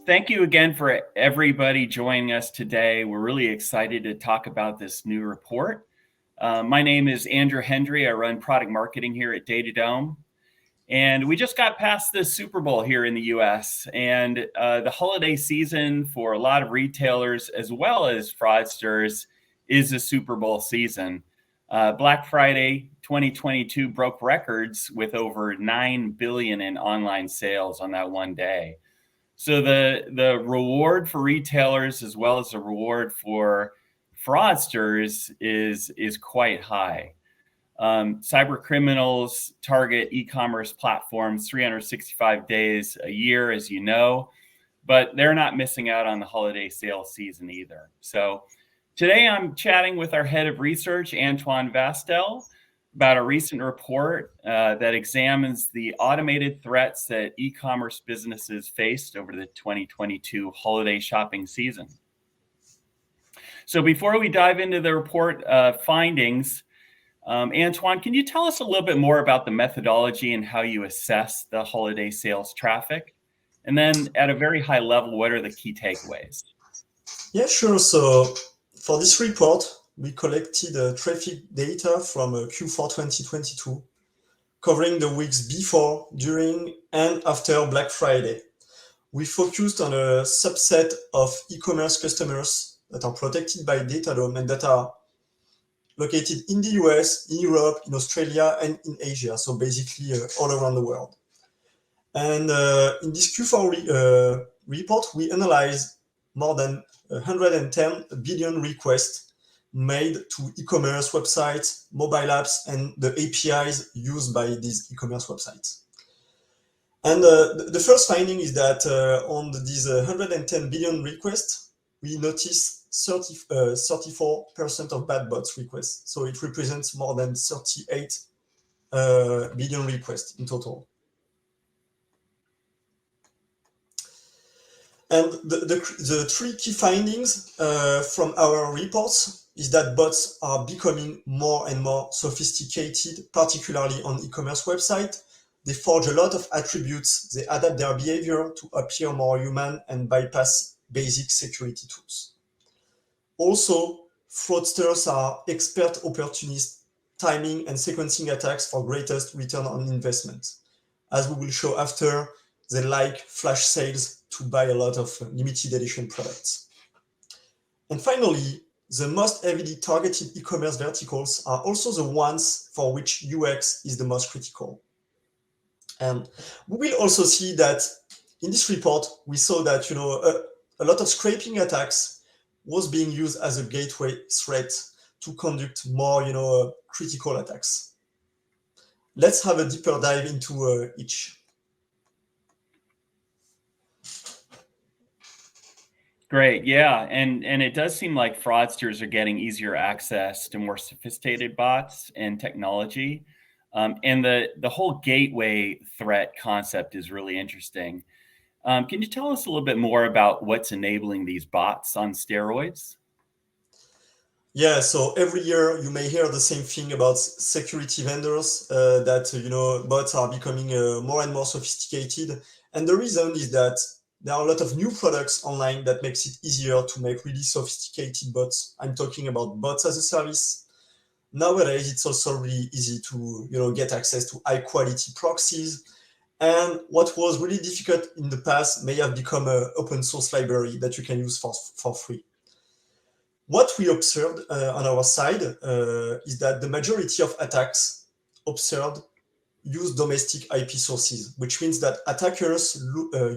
Thank you again for everybody joining us today. We're really excited to talk about this new report. My name is Andrew Hendry. I run product marketing here at DataDome. And we just got past the Super Bowl here in the US, and the holiday season for a lot of retailers, as well as fraudsters, is a Super Bowl season. Black Friday 2022 broke records with over 9 billion in online sales on that one day. So the reward for retailers as well as the reward for fraudsters is quite high. Cyber criminals target e-commerce platforms 365 days a year, as you know, but they're not missing out on the holiday sales season either. So today I'm chatting with our head of research, Antoine Vastel, about a recent report that examines the automated threats that e-commerce businesses faced over the 2022 holiday shopping season. So before we dive into the report findings, Antoine, can you tell us a little bit more about the methodology and how you assess the holiday sales traffic? And then at a very high level, what are the key takeaways? Yeah, sure. So for this report, we collected traffic data from Q4 2022, covering the weeks before, during, and after Black Friday. We focused on a subset of e-commerce customers that are protected by DataDome and that are located in the US, in Europe, in Australia, and in Asia. So basically all around the world. And in this Q4 report, we analyzed more than 110 billion requests made to e-commerce websites, mobile apps, and the APIs used by these e-commerce websites. And the first finding is that on these 110 billion requests, we notice 34% of bad bots requests. So it represents more than 38 billion requests in total. And the three key findings from our reports is that bots are becoming more and more sophisticated, particularly on e-commerce websites. They forge a lot of attributes. They adapt their behavior to appear more human and bypass basic security tools. Also, fraudsters are expert opportunists, timing and sequencing attacks for greatest return on investment. As we will show after, they like flash sales to buy a lot of limited edition products. And finally, the most heavily targeted e-commerce verticals are also the ones for which UX is the most critical. And we will also see that in this report, we saw that a lot of scraping attacks was being used as a gateway threat to conduct more critical attacks. Let's have a deeper dive into each. Great, yeah, and it does seem like fraudsters are getting easier access to more sophisticated bots and technology, and the whole gateway threat concept is really interesting. Can you tell us a little bit more about what's enabling these bots on steroids? Yeah, so every year you may hear the same thing about security vendors that bots are becoming more and more sophisticated, and the reason is that there are a lot of new products online that makes it easier to make really sophisticated bots. I'm talking about bots as a service. Nowadays, it's also really easy to get access to high quality proxies. And what was really difficult in the past may have become an open source library that you can use for free. What we observed on our side is that the majority of attacks observed use domestic IP sources, which means that attackers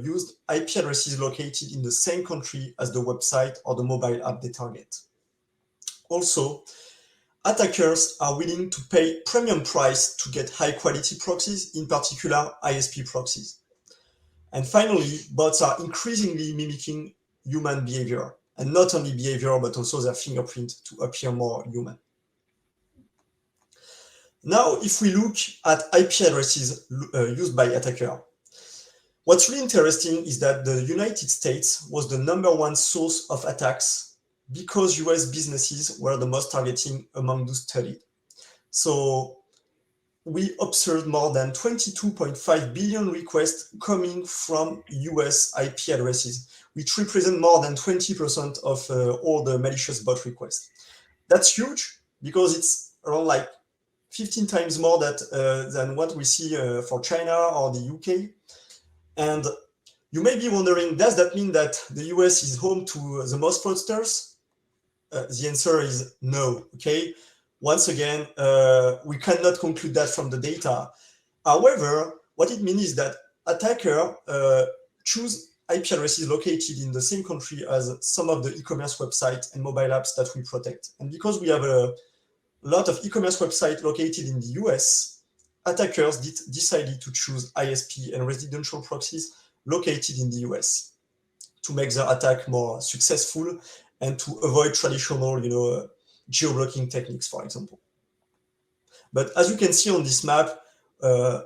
used IP addresses located in the same country as the website or the mobile app they target. Also, attackers are willing to pay premium price to get high quality proxies, in particular ISP proxies. And finally, bots are increasingly mimicking human behavior, and not only behavior, but also their fingerprint to appear more human. Now, if we look at IP addresses used by attacker, what's really interesting is that the United States was the #1 source of attacks because US businesses were the most targeting among those studied. So we observed more than 22.5 billion requests coming from US IP addresses, which represent more than 20% of all the malicious bot requests. That's huge because it's around like 15 times more than what we see for China or the UK. And you may be wondering, does that mean that the US is home to the most fraudsters? The answer is no, okay? Once again, we cannot conclude that from the data. However, what it means is that attackers choose IP addresses located in the same country as some of the e-commerce websites and mobile apps that we protect. And because we have a lot of e-commerce websites located in the US, attackers decided to choose ISP and residential proxies located in the US to make their attack more successful and to avoid traditional, geo-blocking techniques, for example. But as you can see on this map,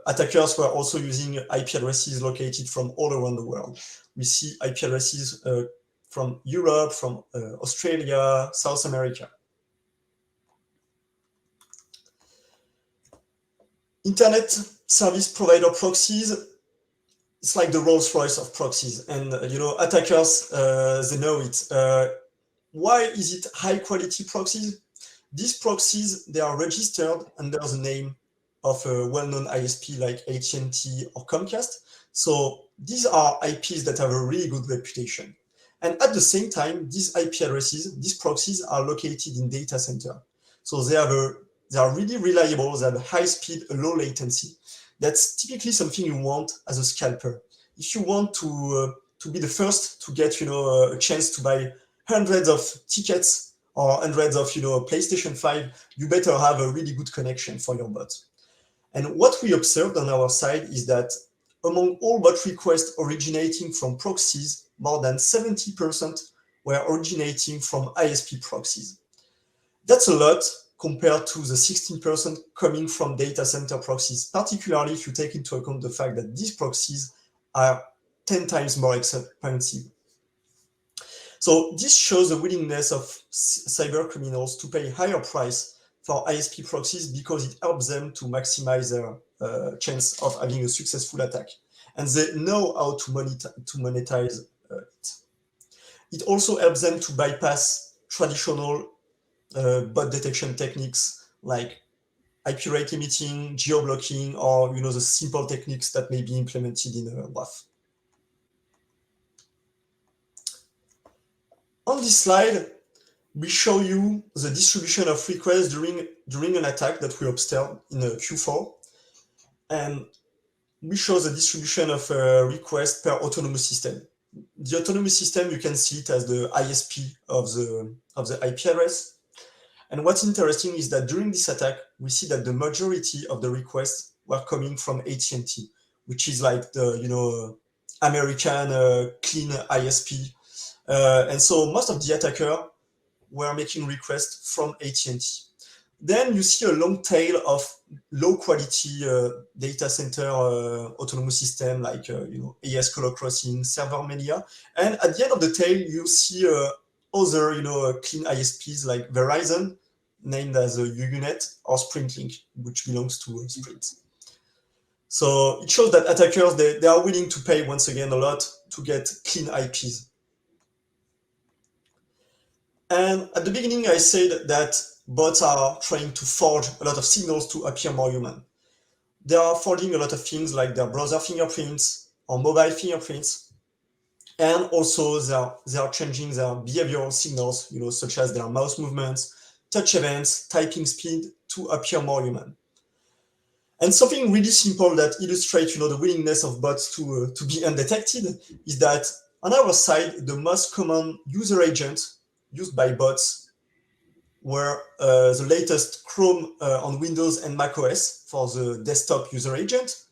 attackers were also using IP addresses located from all around the world. We see IP addresses from Europe, from Australia, South America. Internet service provider proxies, it's like the Rolls-Royce of proxies. And, attackers, they know it. Why is it high-quality proxies? These proxies, they are registered under the name of a well-known ISP like AT&T or Comcast. So these are IPs that have a really good reputation. And at the same time, these IP addresses, these proxies are located in data center. So they are really reliable, they have a high speed, a low latency. That's typically something you want as a scalper. If you want to be the first to get a chance to buy hundreds of tickets or hundreds of PlayStation 5, you better have a really good connection for your bot. And what we observed on our side is that among all bot requests originating from proxies, more than 70% were originating from ISP proxies. That's a lot compared to the 16% coming from data center proxies, particularly if you take into account the fact that these proxies are 10 times more expensive. So this shows the willingness of cyber criminals to pay higher price for ISP proxies because it helps them to maximize their chance of having a successful attack. And they know how to monetize it. It also helps them to bypass traditional bot detection techniques like IP rate limiting, geo-blocking, or the simple techniques that may be implemented in a WAF. On this slide, we show you the distribution of requests during an attack that we observed in Q4. And we show the distribution of requests per autonomous system. The autonomous system, you can see it as the ISP of the IP address. And what's interesting is that during this attack, we see that the majority of the requests were coming from AT&T, which is like the American clean ISP. And so most of the attackers were making requests from AT&T. Then you see a long tail of low quality data center autonomous system like AES Color Crossing, Server Media. And at the end of the tail, you see other clean ISPs like Verizon, named as UUNet, or SprintLink, which belongs to Sprint. So it shows that attackers, they are willing to pay once again a lot to get clean IPs. And at the beginning, I said that bots are trying to forge a lot of signals to appear more human. They are forging a lot of things like their browser fingerprints or mobile fingerprints. And also they are changing their behavioral signals, such as their mouse movements, touch events, typing speed to appear more human. And something really simple that illustrates, the willingness of bots to be undetected is that on our side, the most common user agent used by bots were the latest Chrome on Windows and macOS for the desktop user agent.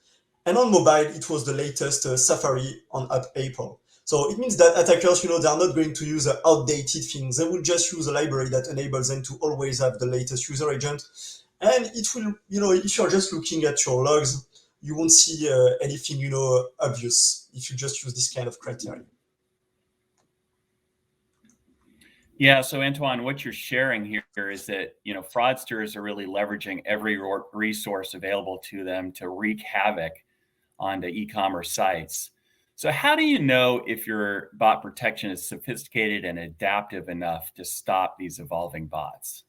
And on mobile, it was the latest Safari on Apple. So it means that attackers, they are not going to use outdated things. They will just use a library that enables them to always have the latest user agent. And it will, if you're just looking at your logs, you won't see anything, obvious if you just use this kind of criteria. Yeah, so Antoine, what you're sharing here is that, fraudsters are really leveraging every resource available to them to wreak havoc onto e-commerce sites. So how do you know if your bot protection is sophisticated and adaptive enough to stop these evolving bots?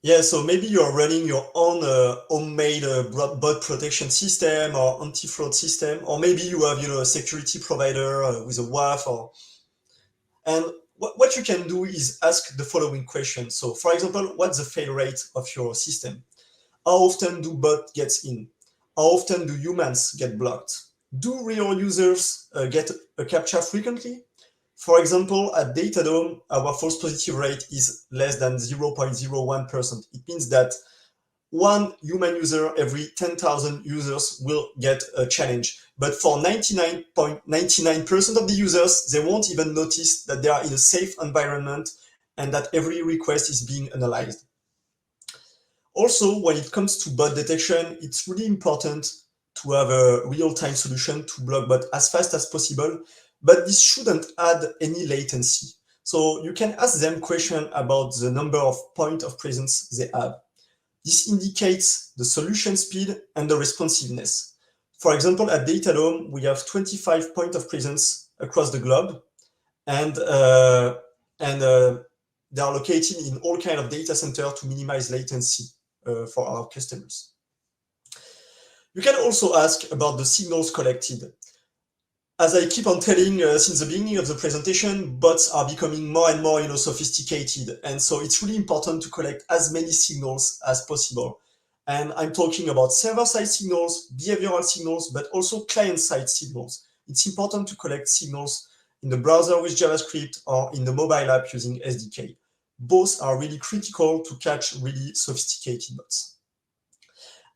Yeah, so maybe you're running your own homemade bot protection system or anti-fraud system, or maybe you have, a security provider with a WAF, and what you can do is ask the following question. So, for example, what's the fail rate of your system? How often do bots get in? How often do humans get blocked? Do real users get a captcha frequently? For example, at DataDome, our false positive rate is less than 0.01%. It means that one human user every 10,000 users will get a challenge. But for 99.99% of the users, they won't even notice that they are in a safe environment and that every request is being analyzed. Also, when it comes to bot detection, it's really important to have a real-time solution to block bot as fast as possible, but this shouldn't add any latency. So you can ask them questions about the number of points of presence they have. This indicates the solution speed and the responsiveness. For example, at DataDome, we have 25 points of presence across the globe, and they are located in all kinds of data centers to minimize latency for our customers. You can also ask about the signals collected. As I keep on telling since the beginning of the presentation, bots are becoming more and more sophisticated. And so it's really important to collect as many signals as possible. And I'm talking about server-side signals, behavioral signals, but also client-side signals. It's important to collect signals in the browser with JavaScript or in the mobile app using SDK. Both are really critical to catch really sophisticated bots.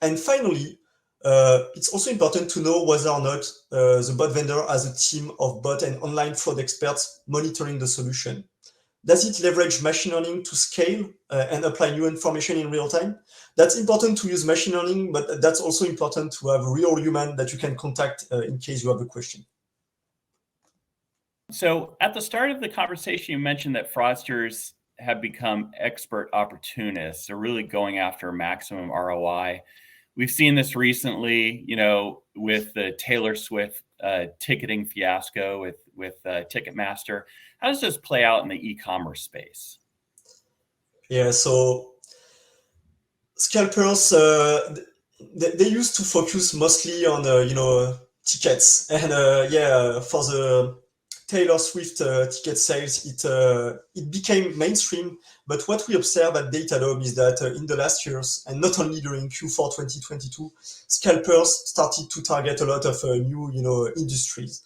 And finally, it's also important to know whether or not the bot vendor has a team of bot and online fraud experts monitoring the solution. Does it leverage machine learning to scale and apply new information in real time? That's important to use machine learning, but that's also important to have a real human that you can contact in case you have a question. So at the start of the conversation, you mentioned that fraudsters have become expert opportunists. They're really going after maximum ROI. We've seen this recently, with the Taylor Swift ticketing fiasco with Ticketmaster. How does this play out in the e-commerce space? Yeah, so scalpers, they used to focus mostly on tickets, and for the Taylor Swift ticket sales, it became mainstream. But what we observe at DataDome is that in the last years, and not only during Q4 2022, scalpers started to target a lot of new industries.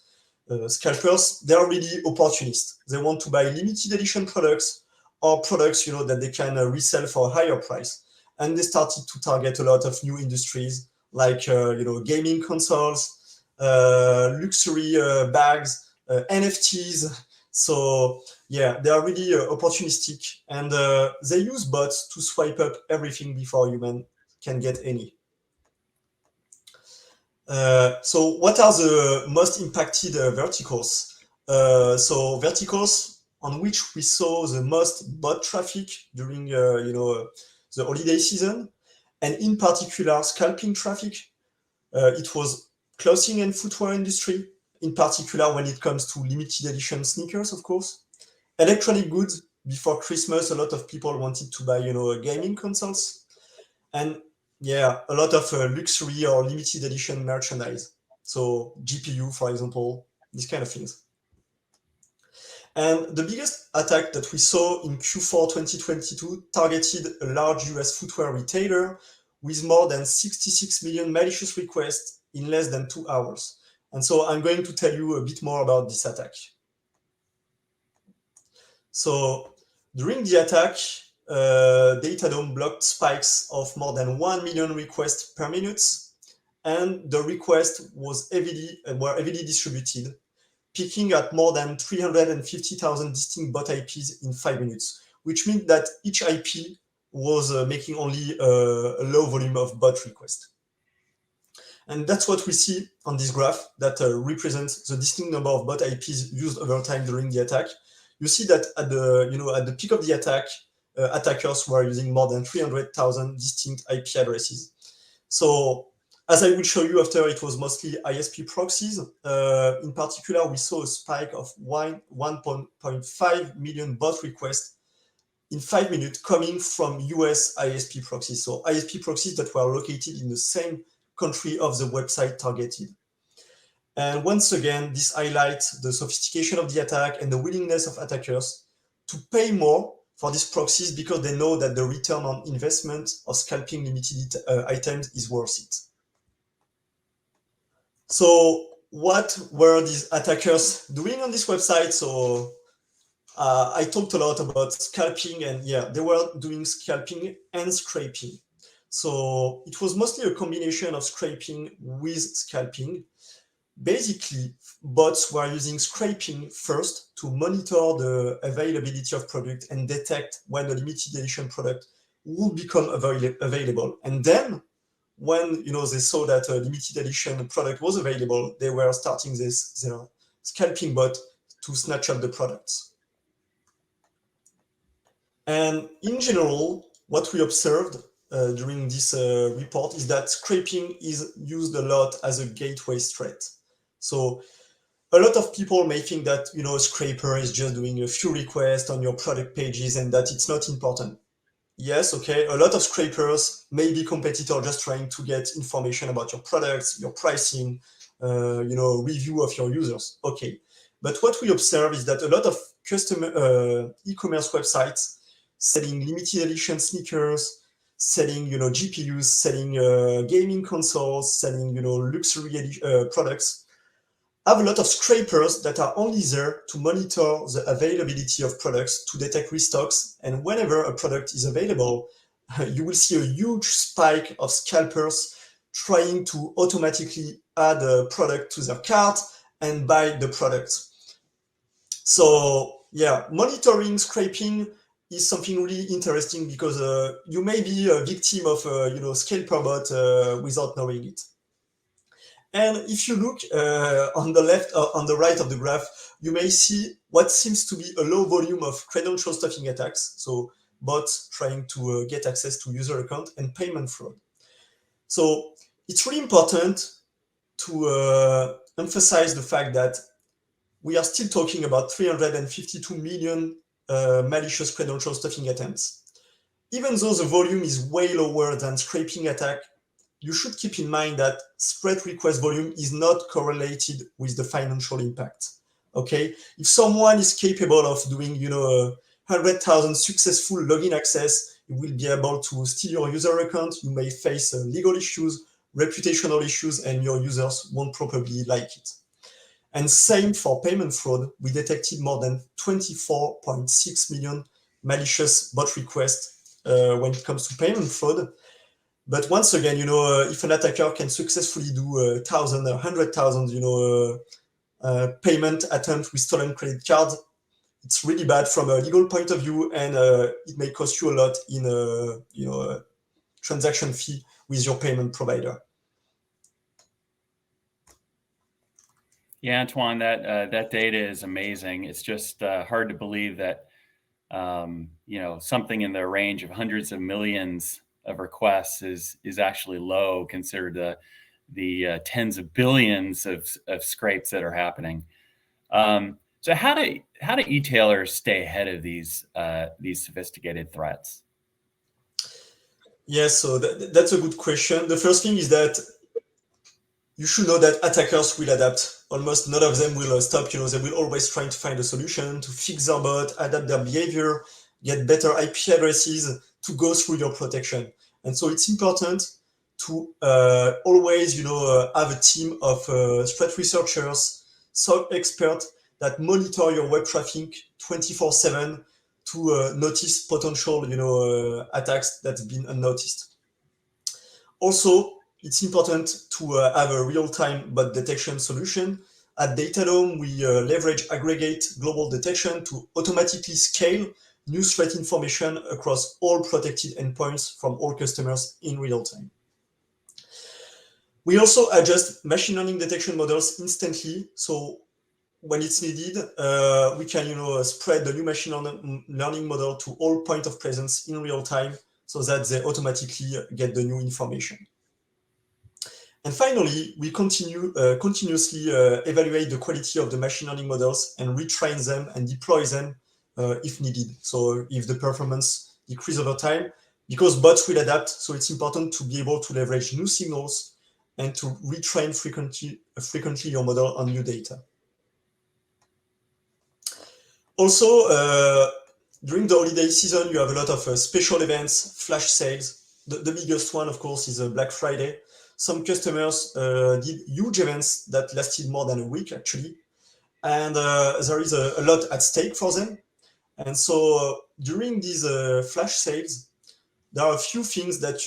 Scalpers, they are really opportunists. They want to buy limited edition products or products that they can resell for a higher price. And they started to target a lot of new industries like gaming consoles, luxury bags, NFTs. So yeah, they are really opportunistic, and they use bots to swipe up everything before human can get any. So what are the most impacted verticals? So verticals on which we saw the most bot traffic during the holiday season, and in particular scalping traffic. It was clothing and footwear industry, in particular when it comes to limited edition sneakers, of course. Electronic goods. Before Christmas, a lot of people wanted to buy gaming consoles, and yeah, a lot of luxury or limited edition merchandise. So GPU, for example, these kind of things. And the biggest attack that we saw in Q4 2022 targeted a large US footwear retailer with more than 66 million malicious requests in less than 2 hours. And so I'm going to tell you a bit more about this attack. So during the attack, DataDome blocked spikes of more than 1 million requests per minute, and the requests were heavily distributed, peaking at more than 350,000 distinct bot IPs in 5 minutes, which means that each IP was making only a low volume of bot requests. And that's what we see on this graph that represents the distinct number of bot IPs used over time during the attack. you see that at the peak of the attack, attackers were using more than 300,000 distinct IP addresses. So as I will show you after, it was mostly ISP proxies. In particular, we saw a spike of 1.5 million bot requests in 5 minutes coming from US ISP proxies. So ISP proxies that were located in the same country of the website targeted. And once again, this highlights the sophistication of the attack and the willingness of attackers to pay more for these proxies because they know that the return on investment of scalping limited items is worth it. So what were these attackers doing on this website? So I talked a lot about scalping, and yeah, they were doing scalping and scraping. So it was mostly a combination of scraping with scalping. Basically, bots were using scraping first to monitor the availability of product and detect when a limited edition product would become available. And then when they saw that a limited edition product was available, they were starting their scalping bot to snatch up the products. And in general, what we observed during this report is that scraping is used a lot as a gateway threat. So a lot of people may think that a scraper is just doing a few requests on your product pages and that it's not important. Yes, okay, a lot of scrapers may be competitors just trying to get information about your products, your pricing, review of your users. Okay, but what we observe is that a lot of customer e-commerce websites selling limited edition sneakers, selling GPUs, selling gaming consoles, selling luxury products, have a lot of scrapers that are only there to monitor the availability of products, to detect restocks, and whenever a product is available, you will see a huge spike of scalpers trying to automatically add a product to their cart and buy the product. So yeah, monitoring scraping is something really interesting because you may be a victim of scalper bot without knowing it. And if you look on the left or on the right of the graph, you may see what seems to be a low volume of credential stuffing attacks. So bots trying to get access to user account and payment fraud. So it's really important to emphasize the fact that we are still talking about 352 million malicious credential stuffing attempts. Even though the volume is way lower than scraping attack, you should keep in mind that spread request volume is not correlated with the financial impact. Okay, if someone is capable of doing 100,000 successful login access, you will be able to steal your user account. You may face legal issues, reputational issues, and your users won't probably like it. And same for payment fraud. We detected more than 24.6 million malicious bot requests when it comes to payment fraud. But once again, if an attacker can successfully do 1,000 or 100,000, payment attempt with stolen credit cards, it's really bad from a legal point of view, and it may cost you a lot in a transaction fee with your payment provider. Yeah, Antoine, that data is amazing. It's just hard to believe that something in the range of hundreds of millions of requests is actually low considered the tens of billions of scrapes that are happening. So how do e-tailers stay ahead of these sophisticated threats? Yes, so that's a good question. The first thing is that you should know that attackers will adapt. Almost none of them will stop. They will always try to find a solution to fix their bot, adapt their behavior, get better IP addresses to go through your protection. And so it's important to always, have a team of threat researchers, SOC experts that monitor your web traffic 24/7 to notice potential, attacks that's been unnoticed. Also, it's important to have a real-time bot detection solution. At DataDome, we leverage aggregate global detection to automatically scale new threat information across all protected endpoints from all customers in real time. We also adjust machine learning detection models instantly. So when it's needed, we can, spread the new machine learning model to all point of presence in real time so that they automatically get the new information. And finally, we continuously evaluate the quality of the machine learning models and retrain them and deploy them if needed. So if the performance decreases over time, because bots will adapt, so it's important to be able to leverage new signals and to retrain frequently your model on new data. Also, during the holiday season, you have a lot of special events, flash sales. The biggest one, of course, is Black Friday. Some customers did huge events that lasted more than a week, actually. And there is a lot at stake for them. And so during these flash sales, there are a few things that,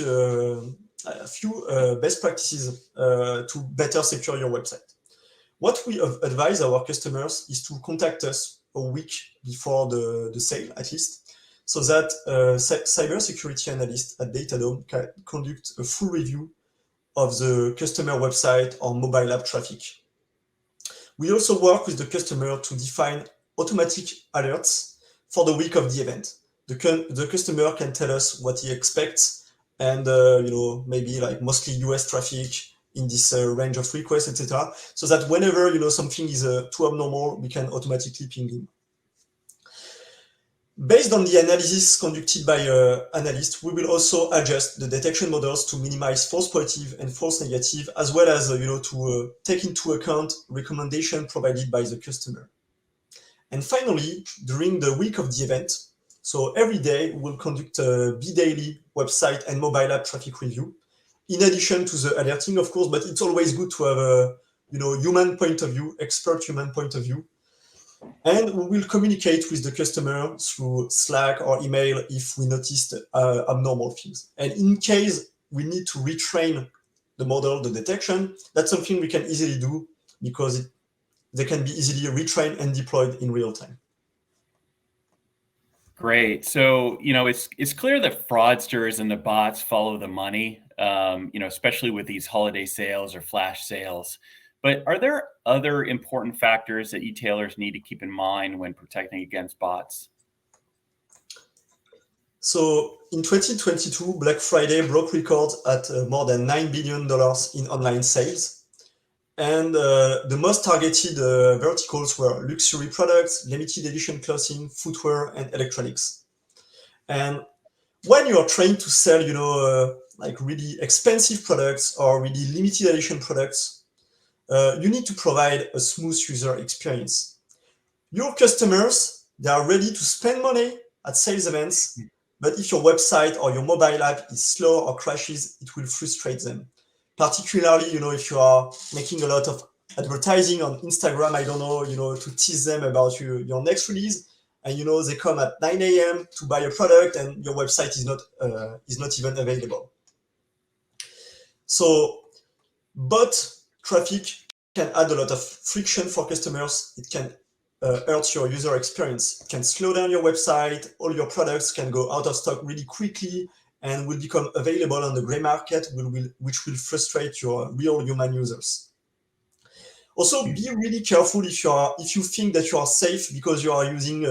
a few best practices to better secure your website. What we advise our customers is to contact us a week before the sale, at least, so that cybersecurity analysts at DataDome can conduct a full review of the customer website or mobile app traffic. We also work with the customer to define automatic alerts for the week of the event. The customer can tell us what he expects, and maybe like mostly US traffic in this range of requests, etc. So that whenever something is too abnormal, we can automatically ping him. Based on the analysis conducted by analysts, we will also adjust the detection models to minimize false positive and false negative, as well as to take into account recommendation provided by the customer. And finally, during the week of the event, so every day we'll conduct a B-daily website and mobile app traffic review, in addition to the alerting, of course, but it's always good to have a human point of view, expert human point of view. And we will communicate with the customer through Slack or email if we noticed abnormal things. And in case we need to retrain the model, the detection, that's something we can easily do because they can be easily retrained and deployed in real time. Great. So, it's clear that fraudsters and the bots follow the money, especially with these holiday sales or flash sales. But are there other important factors that e-tailers need to keep in mind when protecting against bots? So in 2022, Black Friday broke records at more than $9 billion in online sales. And the most targeted verticals were luxury products, limited edition clothing, footwear, and electronics. And when you are trying to sell, like really expensive products or really limited edition products, you need to provide a smooth user experience. Your customers, they are ready to spend money at sales events, but if your website or your mobile app is slow or crashes, it will frustrate them. Particularly, if you are making a lot of advertising on Instagram, I don't know, to tease them about your next release, and they come at 9 a.m. to buy a product, and your website is not even available. So, bot traffic can add a lot of friction for customers. It can hurt your user experience. It can slow down your website. All your products can go out of stock really quickly and will become available on the gray market, which will frustrate your real human users. Also, be really careful if you think that you are safe because you are using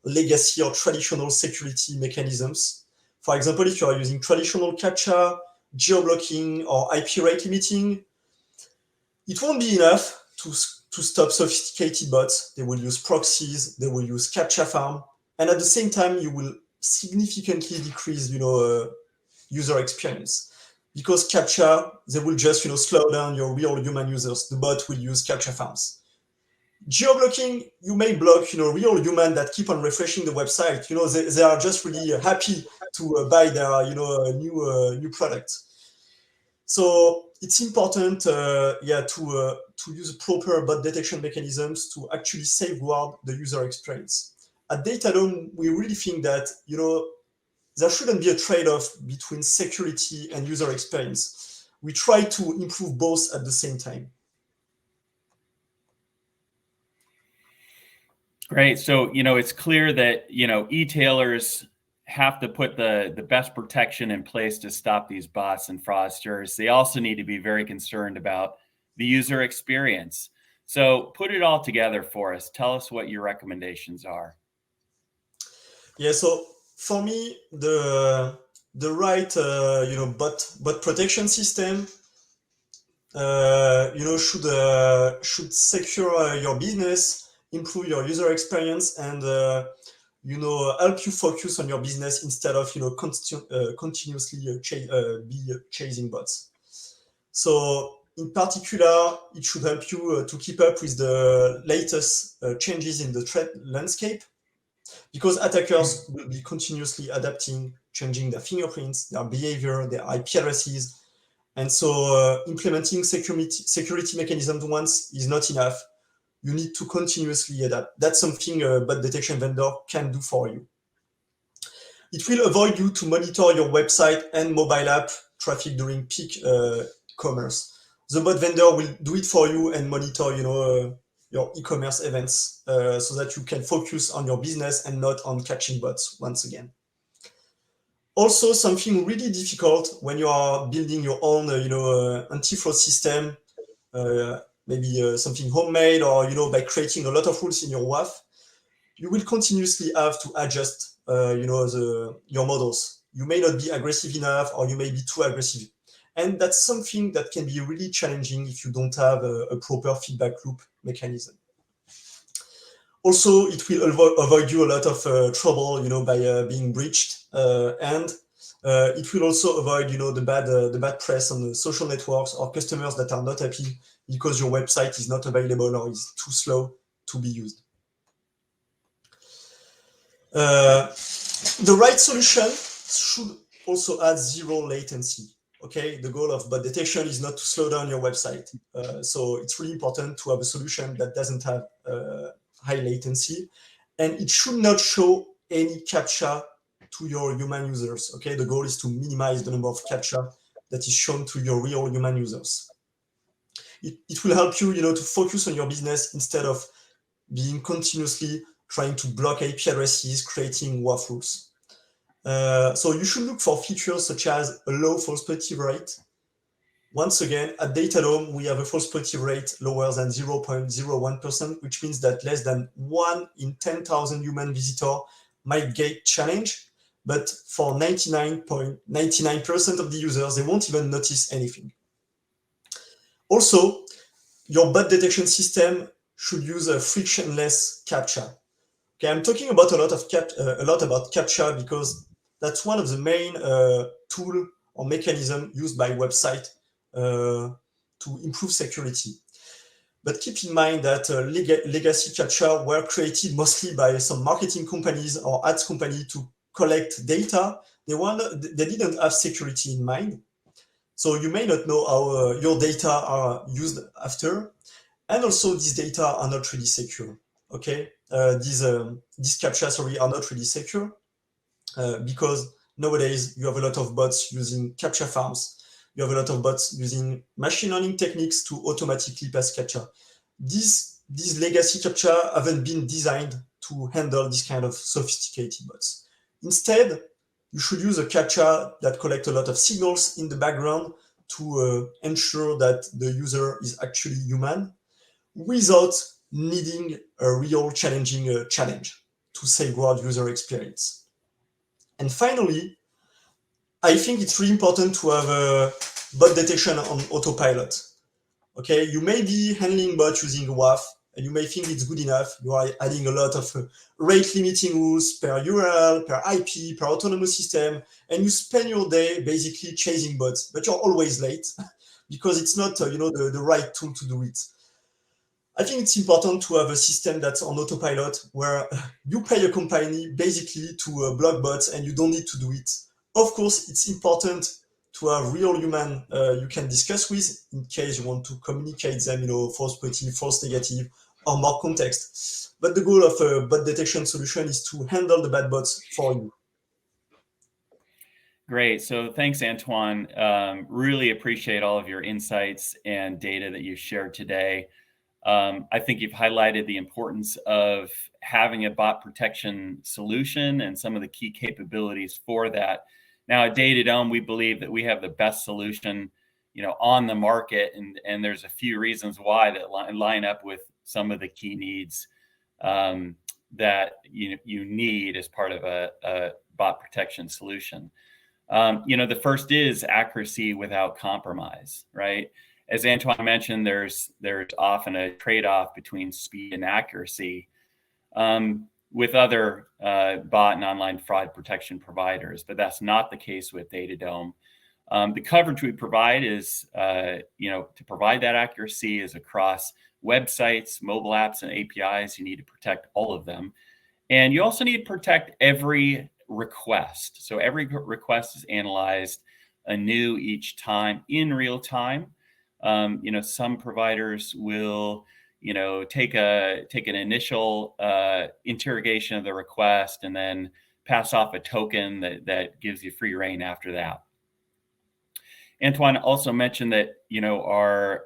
legacy or traditional security mechanisms. For example, if you are using traditional CAPTCHA, geo-blocking, or IP rate limiting, it won't be enough to stop sophisticated bots. They will use proxies, they will use CAPTCHA farm, and at the same time, you will significantly decrease, user experience. Because CAPTCHA, they will just, slow down your real human users. The bot will use CAPTCHA farms. Geo-blocking, you may block, real human that keep on refreshing the website. They are just really happy to buy their, new product. So it's important, to use proper bot detection mechanisms to actually safeguard the user experience. At DataDome, we really think that, there shouldn't be a trade-off between security and user experience. We try to improve both at the same time. Great. So, it's clear that, e-tailers have to put the best protection in place to stop these bots and fraudsters. They also need to be very concerned about the user experience. So put it all together for us. Tell us what your recommendations are. Yeah, so for me, the right bot protection system should secure your business, improve your user experience, and help you focus on your business instead of continuously chasing bots. So in particular, it should help you to keep up with the latest changes in the threat landscape, because attackers will be continuously adapting, changing their fingerprints, their behavior, their IP addresses. And so implementing security mechanisms once is not enough. You need to continuously adapt. That's something a bot detection vendor can do for you. It will avoid you to monitor your website and mobile app traffic during peak commerce. The bot vendor will do it for you and monitor, your e-commerce events so that you can focus on your business and not on catching bots once again. Also, something really difficult when you are building your own, anti-fraud system, maybe something homemade, or by creating a lot of rules in your WAF, you will continuously have to adjust, your models. You may not be aggressive enough, or you may be too aggressive, and that's something that can be really challenging if you don't have a proper feedback loop mechanism. Also, it will avoid you a lot of trouble, by being breached, and it will also avoid, the bad press on the social networks or customers that are not happy because your website is not available or is too slow to be used. The right solution should also add zero latency. Okay, the goal of bot detection is not to slow down your website. So it's really important to have a solution that doesn't have high latency, and it should not show any CAPTCHA to your human users. Okay, the goal is to minimize the number of CAPTCHA that is shown to your real human users. It will help you, to focus on your business instead of being continuously trying to block IP addresses, creating WAF rules. So you should look for features such as a low false positive rate. Once again, at DataDome, we have a false positive rate lower than 0.01%, which means that less than 1 in 10,000 human visitors might get challenged. But for 99.99% of the users, they won't even notice anything. Also, your bot detection system should use a frictionless CAPTCHA. Okay, I'm talking about a lot about CAPTCHA because that's one of the main tool or mechanism used by website to improve security. But keep in mind that legacy CAPTCHA were created mostly by some marketing companies or ads company to collect data. They didn't have security in mind. So you may not know how your data are used after. And also these data are not really secure. Okay, these CAPTCHA, are not really secure because nowadays you have a lot of bots using CAPTCHA farms. You have a lot of bots using machine learning techniques to automatically pass CAPTCHA. These legacy CAPTCHA haven't been designed to handle this kind of sophisticated bots. Instead, you should use a CAPTCHA that collects a lot of signals in the background to ensure that the user is actually human, without needing a real challenging challenge to safeguard user experience. And finally, I think it's really important to have a bot detection on autopilot. Okay, you may be handling bot using WAF, and you may think it's good enough. You are adding a lot of rate limiting rules per URL, per IP, per autonomous system, and you spend your day basically chasing bots, but you're always late because it's not the right tool to do it. I think it's important to have a system that's on autopilot where you pay a company basically to block bots and you don't need to do it. Of course, it's important to have real human you can discuss with in case you want to communicate them, false positive, false negative, or more context. But the goal of a bot detection solution is to handle the bad bots for you. Great. So thanks, Antoine. Really appreciate all of your insights and data that you shared today. I think you've highlighted the importance of having a bot protection solution and some of the key capabilities for that. Now at DataDome, we believe that we have the best solution on the market, and there's a few reasons why that line up with some of the key needs that you need as part of a bot protection solution. The first is accuracy without compromise, right? As Antoine mentioned, there's often a trade-off between speed and accuracy with other bot and online fraud protection providers, but that's not the case with DataDome. The coverage we provide is, to provide that accuracy is across websites, mobile apps, and APIs. You need to protect all of them. And you also need to protect every request. So every request is analyzed anew each time in real time. Some providers will, take an initial interrogation of the request and then pass off a token that gives you free reign after that. Antoine also mentioned that, our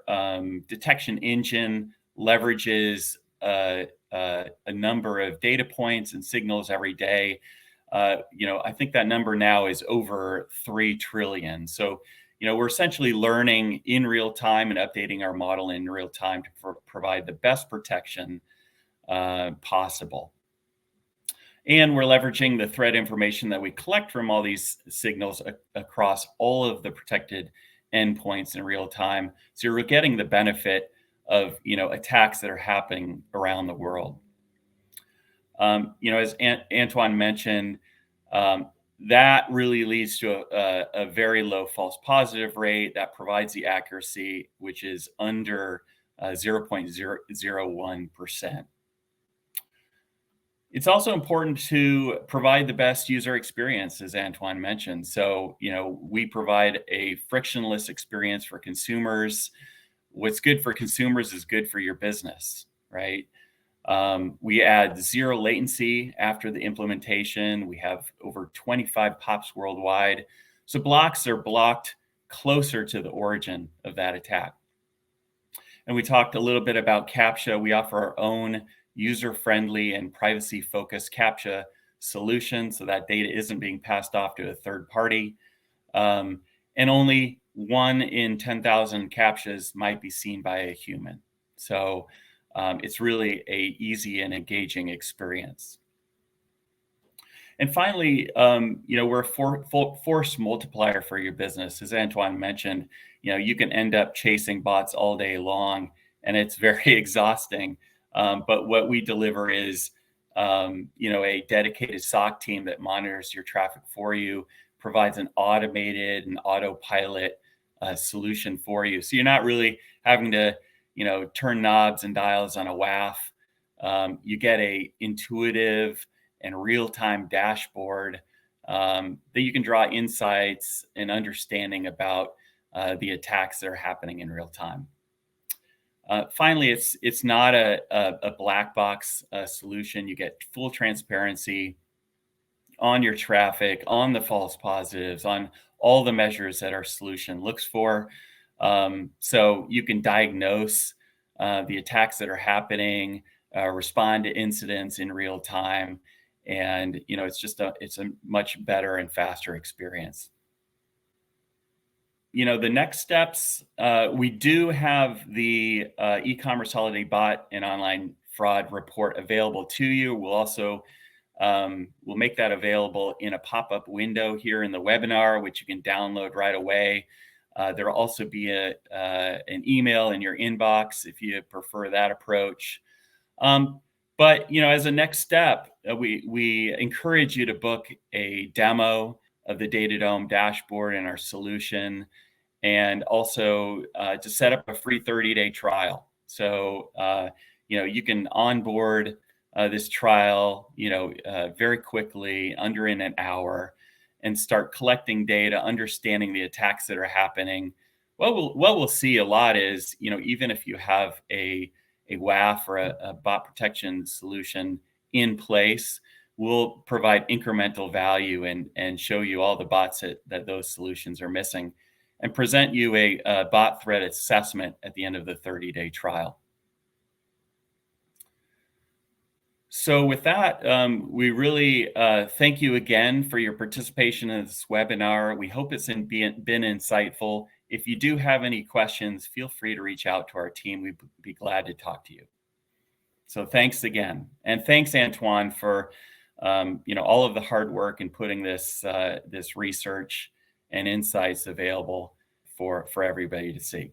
detection engine leverages a number of data points and signals every day. I think that number now is over 3 trillion. So, we're essentially learning in real time and updating our model in real time to provide the best protection possible. And we're leveraging the threat information that we collect from all these signals across all of the protected endpoints in real time. So you're getting the benefit of, attacks that are happening around the world. As Antoine mentioned, that really leads to a very low false positive rate that provides the accuracy, which is under 0.001%. It's also important to provide the best user experience, as Antoine mentioned. So, we provide a frictionless experience for consumers. What's good for consumers is good for your business, right? We add 0 latency after the implementation. We have over 25 POPs worldwide. So blocks are blocked closer to the origin of that attack. And we talked a little bit about CAPTCHA. We offer our own user-friendly and privacy-focused CAPTCHA solution, so that data isn't being passed off to a third party. And only 1 in 10,000 CAPTCHAs might be seen by a human. So it's really a easy and engaging experience. And finally, we're a force multiplier for your business. As Antoine mentioned, you can end up chasing bots all day long, and it's very exhausting. But what we deliver is, a dedicated SOC team that monitors your traffic for you, provides an automated and autopilot solution for you. So you're not really having to, turn knobs and dials on a WAF. You get a intuitive and real-time dashboard that you can draw insights and understanding about the attacks that are happening in real time. Finally, it's not a black box solution. You get full transparency on your traffic, on the false positives, on all the measures that our solution looks for. So you can diagnose the attacks that are happening, respond to incidents in real time, and it's a much better and faster experience. The next steps, we do have the e-commerce holiday bot and online fraud report available to you. We'll also we'll make that available in a pop-up window here in the webinar, which you can download right away. There will also be an email in your inbox if you prefer that approach. But as a next step, we encourage you to book a demo of the DataDome dashboard and our solution, and also to set up a free 30-day trial. So you can onboard this trial very quickly, under in an hour, and start collecting data, understanding the attacks that are happening. What we'll see a lot is, even if you have a WAF or a bot protection solution in place, we'll provide incremental value and show you all the bots that those solutions are missing, and present you a bot threat assessment at the end of the 30-day trial. So with that, we really thank you again for your participation in this webinar. We hope it's been insightful. if you do have any questions, feel free to reach out to our team. We'd be glad to talk to you. So thanks again. And thanks, Antoine, for all of the hard work in putting this research and insights available for everybody to see.